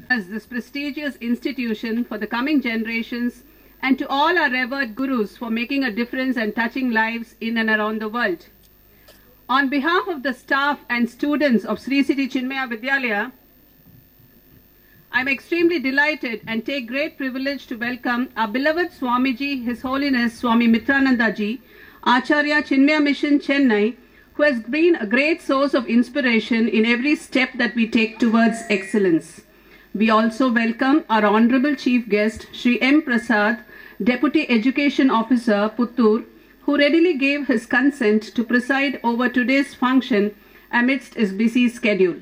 as this prestigious institution for the coming generations, and to all our revered gurus for making a difference and touching lives in and around the world. On behalf of the staff and students of Sri City Chinmaya Vidyalaya, I am extremely delighted and take great privilege to welcome our beloved Swamiji, His Holiness Swami Mitrananda Ji, Acharya Chinmaya Mission Chennai, who has been a great source of inspiration in every step that we take towards excellence. We also welcome our Honorable Chief Guest, Shri M. Prasad, Deputy Education Officer, Puttur, who readily gave his consent to preside over today's function amidst his busy schedule.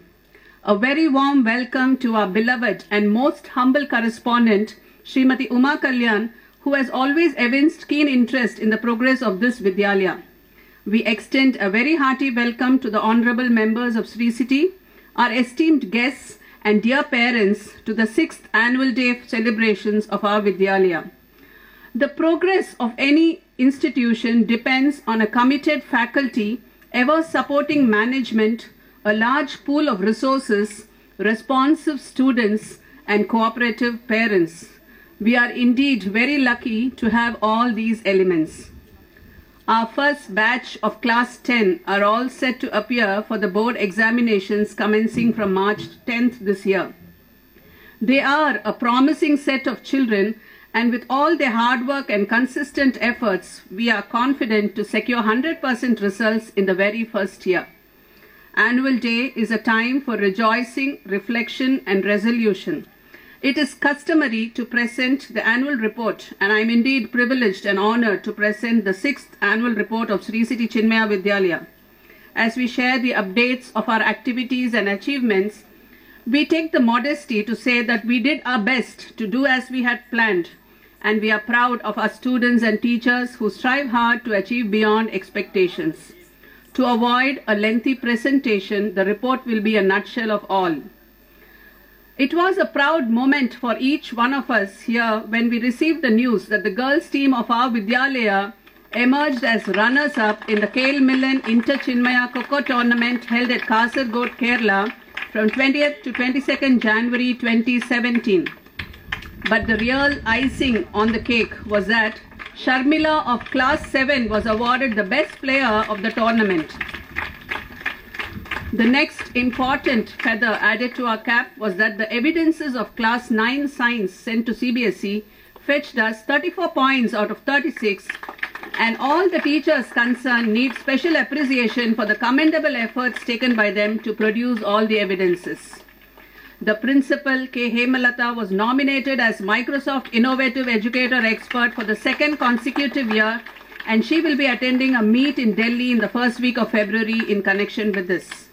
A very warm welcome to our beloved and most humble correspondent, Srimati Uma Kalyan, who has always evinced keen interest in the progress of this Vidyalaya. We extend a very hearty welcome to the honorable members of Sri City, our esteemed guests and dear parents to the 6th annual day celebrations of our Vidyalaya. The progress of any institution depends on a committed faculty, ever supporting management, a large pool of resources, responsive students and cooperative parents. We are indeed very lucky to have all these elements. Our first batch of class 10 are all set to appear for the board examinations commencing from March 10th this year. They are a promising set of children, and with all their hard work and consistent efforts, we are confident to secure 100% results in the very first year. Annual Day is a time for rejoicing, reflection and resolution. It is customary to present the annual report, and I am indeed privileged and honored to present the 6th annual report of Sri City Chinmaya Vidyalaya. As we share the updates of our activities and achievements, we take the modesty to say that we did our best to do as we had planned, and we are proud of our students and teachers who strive hard to achieve beyond expectations. To avoid a lengthy presentation, the report will be a nutshell of all. It was a proud moment for each one of us here when we received the news that the girls team of our Vidyalaya emerged as runners-up in the Kale Millen Inter Chinmaya Kho tournament held at Kasaragod, Kerala from 20th to 22nd January 2017. But the real icing on the cake was that Sharmila of class 7 was awarded the best player of the tournament. The next important feather added to our cap was that the evidences of class 9 science sent to CBSE fetched us 34 points out of 36, and all the teachers concerned need special appreciation for the commendable efforts taken by them to produce all the evidences. The principal, K. Hemalata, was nominated as Microsoft Innovative Educator Expert for the 2nd consecutive year, and she will be attending a meet in Delhi in the first week of February in connection with this.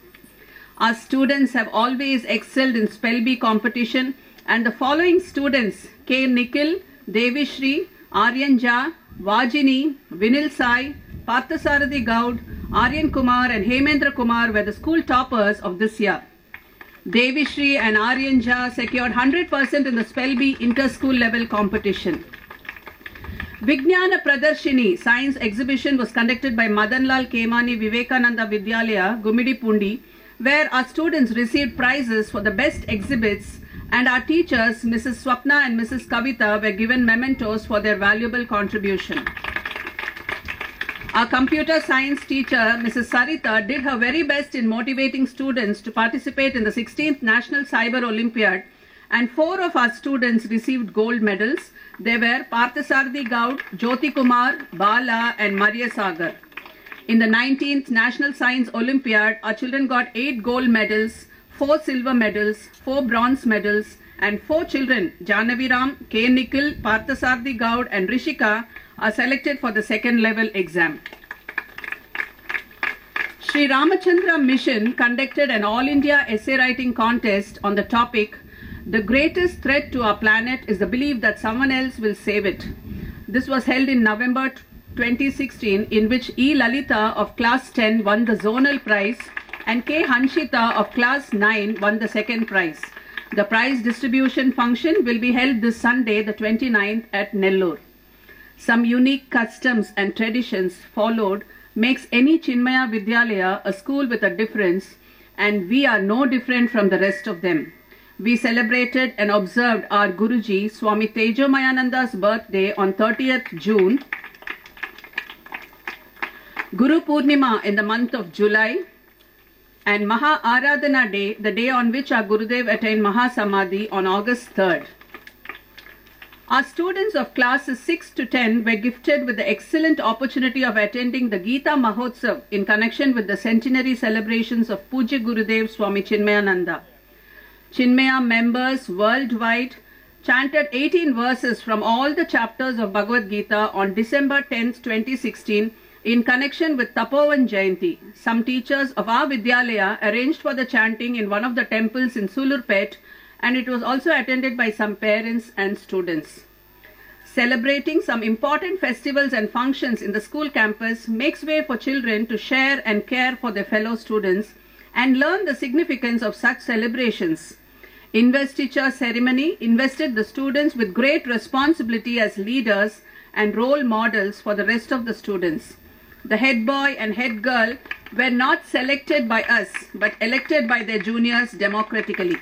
Our students have always excelled in Spell Bee competition, and the following students, K. Nikhil, Devishri, Aryan Jha, Vajini, Vinil Sai, Parthasarathi Gaud, Aryan Kumar and Hemendra Kumar were the school toppers of this year. Devishri and Aryan Jha secured 100% in the Spell Bee inter-school level competition. Vijnana Pradarshini science exhibition was conducted by Madanlal Kemani Vivekananda Vidyalaya, Gumidi Pundi, where our students received prizes for the best exhibits, and our teachers, Mrs. Swapna and Mrs. Kavita, were given mementos for their valuable contribution. Our computer science teacher, Mrs. Sarita, did her very best in motivating students to participate in the 16th National Cyber Olympiad, and 4 of our students received gold medals. They were Parthasarathi Gaud, Jyoti Kumar, Bala and Maria Sagar. In the 19th National Science Olympiad, our children got 8 gold medals, 4 silver medals, 4 bronze medals, and 4 children, Janaviram, K. Nikhil, Parthasarathi Gaud and Rishika, are selected for the 2nd level exam. Sri Ramachandra Mission conducted an All India essay writing contest on the topic, "The greatest threat to our planet is the belief that someone else will save it." This was held in November 2016, in which E. Lalita of class 10 won the zonal prize and K. Hanshita of class 9 won the 2nd prize. The prize distribution function will be held this Sunday, the 29th at Nellore. Some unique customs and traditions followed makes any Chinmaya Vidyalaya a school with a difference, and we are no different from the rest of them. we celebrated and observed our Guruji, Swami Tejomayananda's birthday on 30th June, Guru Purnima in the month of July, and Maha Aradhana Day, the day on which our Gurudev attained Maha Samadhi, on August 3rd. Our students of classes 6 to 10 were gifted with the excellent opportunity of attending the Gita Mahotsav in connection with the centenary celebrations of Pujya Gurudev Swami Chinmayananda. Chinmaya members worldwide chanted 18 verses from all the chapters of Bhagavad Gita on December 10, 2016 in connection with Tapovan Jayanti. Some teachers of our Vidyalaya arranged for the chanting in one of the temples in Sulurpet, and it was also attended by some parents and students. Celebrating some important festivals and functions in the school campus makes way for children to share and care for their fellow students and learn the significance of such celebrations. Investiture ceremony invested the students with great responsibility as leaders and role models for the rest of the students. The head boy and head girl were not selected by us but elected by their juniors democratically.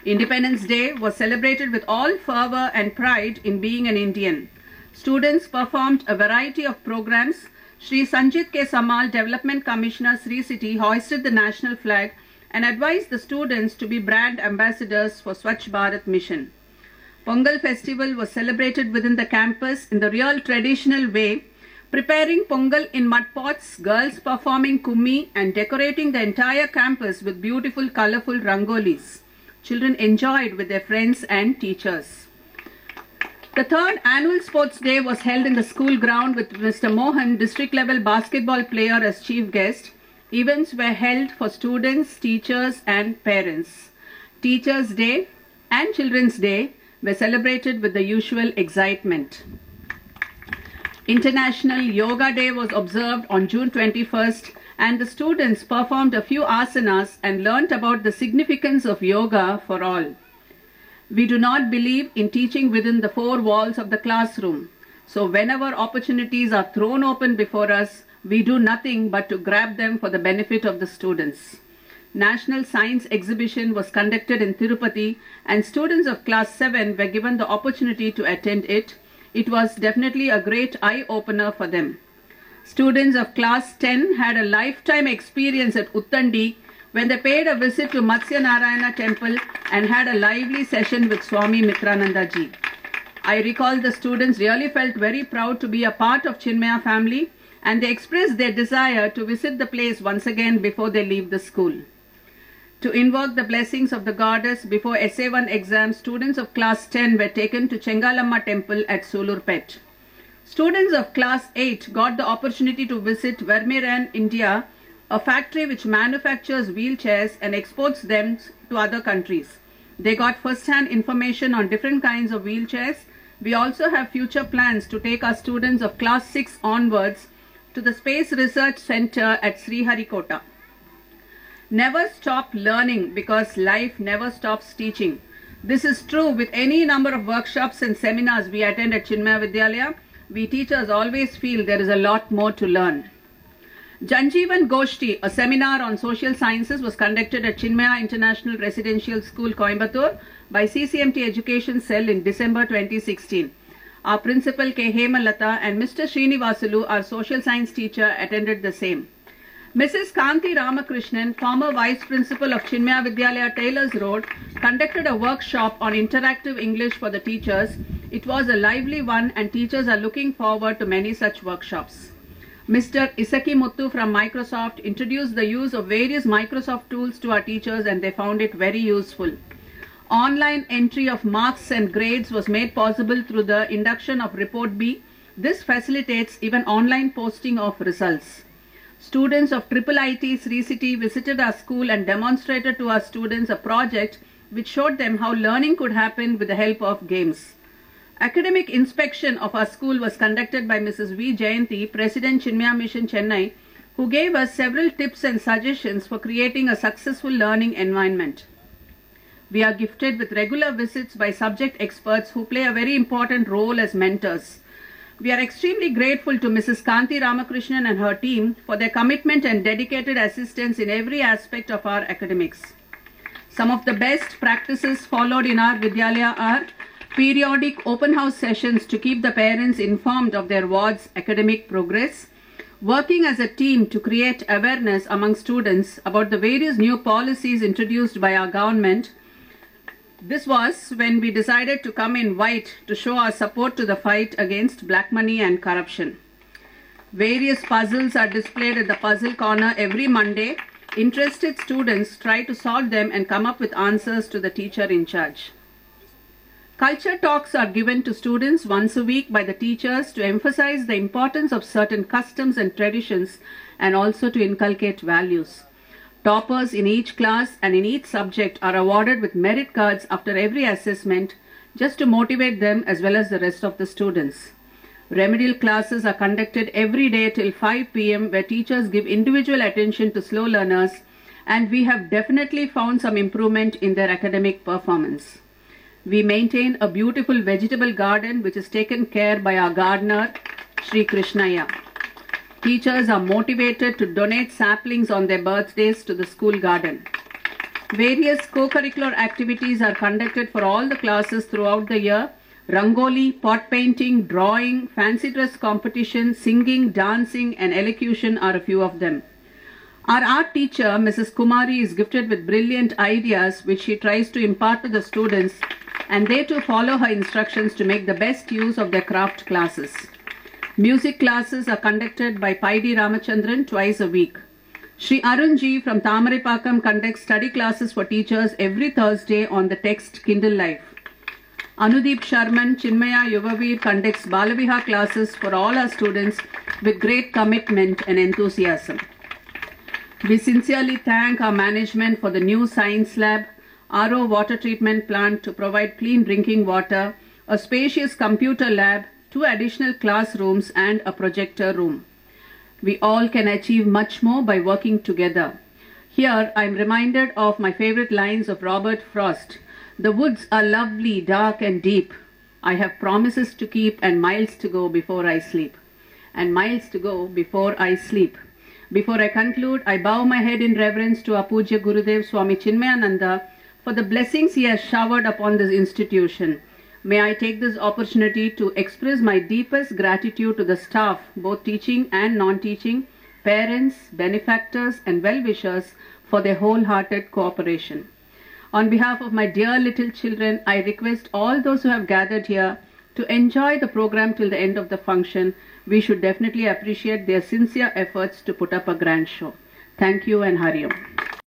Independence Day was celebrated with all fervor and pride in being an Indian. Students performed a variety of programs. Sri Sanjit K. Samal, Development Commissioner, Sri City, hoisted the national flag and advised the students to be brand ambassadors for Swachh Bharat mission. Pongal festival was celebrated within the campus in the real traditional way, preparing Pongal in mud pots, girls performing kummi and decorating the entire campus with beautiful colorful rangolis. Children enjoyed with their friends and teachers. The third annual sports day was held in the school ground with Mr. Mohan, district level basketball player, as chief guest. Events were held for students, teachers and parents. Teachers' Day and Children's Day were celebrated with the usual excitement. International Yoga Day was observed on June 21st, and the students performed a few asanas and learnt about the significance of yoga for all. We do not believe in teaching within the four walls of the classroom. So whenever opportunities are thrown open before us, we do nothing but to grab them for the benefit of the students. National Science Exhibition was conducted in Tirupati, and students of class 7 were given the opportunity to attend it. It was definitely a great eye-opener for them. Students of class 10 had a lifetime experience at Uttandi when they paid a visit to Matsya Narayana temple and had a lively session with Swami Mitrananda ji. I recall the students really felt very proud to be a part of Chinmaya family, and they expressed their desire to visit the place once again before they leave the school. To invoke the blessings of the goddess before SA1 exams, students of class 10 were taken to Chengalamma temple at Sulurpet. Students of class 8 got the opportunity to visit Vermeeren, India, a factory which manufactures wheelchairs and exports them to other countries. They got first-hand information on different kinds of wheelchairs. We also have future plans to take our students of class 6 onwards to the Space Research Center at Sriharikota. Never stop learning, because life never stops teaching. This is true with any number of workshops and seminars we attend at Chinmaya Vidyalaya. We teachers always feel there is a lot more to learn. Janjeevan Goshti, a seminar on social sciences, was conducted at Chinmaya International Residential School, Coimbatore by CCMT Education Cell in December 2016. Our principal K. Hemalata and Mr. Srinivasulu, our social science teacher, attended the same. Mrs. Kanti Ramakrishnan, former vice principal of Chinmaya Vidyalaya, Taylors Road, conducted a workshop on interactive English for the teachers. It was a lively one, and teachers are looking forward to many such workshops. Mr. Isaki Muthu from Microsoft introduced the use of various Microsoft tools to our teachers, and they found it very useful. Online entry of marks and grades was made possible through the induction of Report B. This facilitates even online posting of results. Students of IIIT Sri City visited our school and demonstrated to our students a project which showed them how learning could happen with the help of games. Academic inspection of our school was conducted by Mrs. V. Jayanti, President Chinmaya Mission Chennai, who gave us several tips and suggestions for creating a successful learning environment. We are gifted with regular visits by subject experts who play a very important role as mentors. We are extremely grateful to Mrs. Kanti Ramakrishnan and her team for their commitment and dedicated assistance in every aspect of our academics. Some of the best practices followed in our Vidyalaya are periodic open house sessions to keep the parents informed of their ward's academic progress, working as a team to create awareness among students about the various new policies introduced by our government. This was when we decided to come in white to show our support to the fight against black money and corruption. Various puzzles are displayed at the puzzle corner every Monday. Interested students try to solve them and come up with answers to the teacher in charge. Culture talks are given to students once a week by the teachers to emphasize the importance of certain customs and traditions and also to inculcate values. Toppers in each class and in each subject are awarded with merit cards after every assessment just to motivate them as well as the rest of the students. Remedial classes are conducted every day till 5 p.m. where teachers give individual attention to slow learners, and we have definitely found some improvement in their academic performance. We maintain a beautiful vegetable garden which is taken care by our gardener, Sri Krishnaya. Teachers are motivated to donate saplings on their birthdays to the school garden. Various co-curricular activities are conducted for all the classes throughout the year. Rangoli, pot painting, drawing, fancy dress competition, singing, dancing and elocution are a few of them. Our art teacher, Mrs. Kumari, is gifted with brilliant ideas which she tries to impart to the students, and they too follow her instructions to make the best use of their craft classes. Music classes are conducted by Paidi Ramachandran twice a week. Sri Arunji from Tamaripakam conducts study classes for teachers every Thursday on the text Kindle Life. Anudeep Sharman, Chinmaya Yugavir conducts Balaviha classes for all our students with great commitment and enthusiasm. We sincerely thank our management for the new science lab, RO water treatment plant to provide clean drinking water, a spacious computer lab, 2 additional classrooms and a projector room. We all can achieve much more by working together. Here I am reminded of my favorite lines of Robert Frost. The woods are lovely, dark and deep. I have promises to keep and miles to go before I sleep. And miles to go before I sleep. Before I conclude, I bow my head in reverence to our Pujya Gurudev Swami Chinmayananda for the blessings he has showered upon this institution. May I take this opportunity to express my deepest gratitude to the staff, both teaching and non-teaching, parents, benefactors and well-wishers for their wholehearted cooperation. On behalf of my dear little children, I request all those who have gathered here to enjoy the program till the end of the function. We should definitely appreciate their sincere efforts to put up a grand show. Thank you and Hari Om.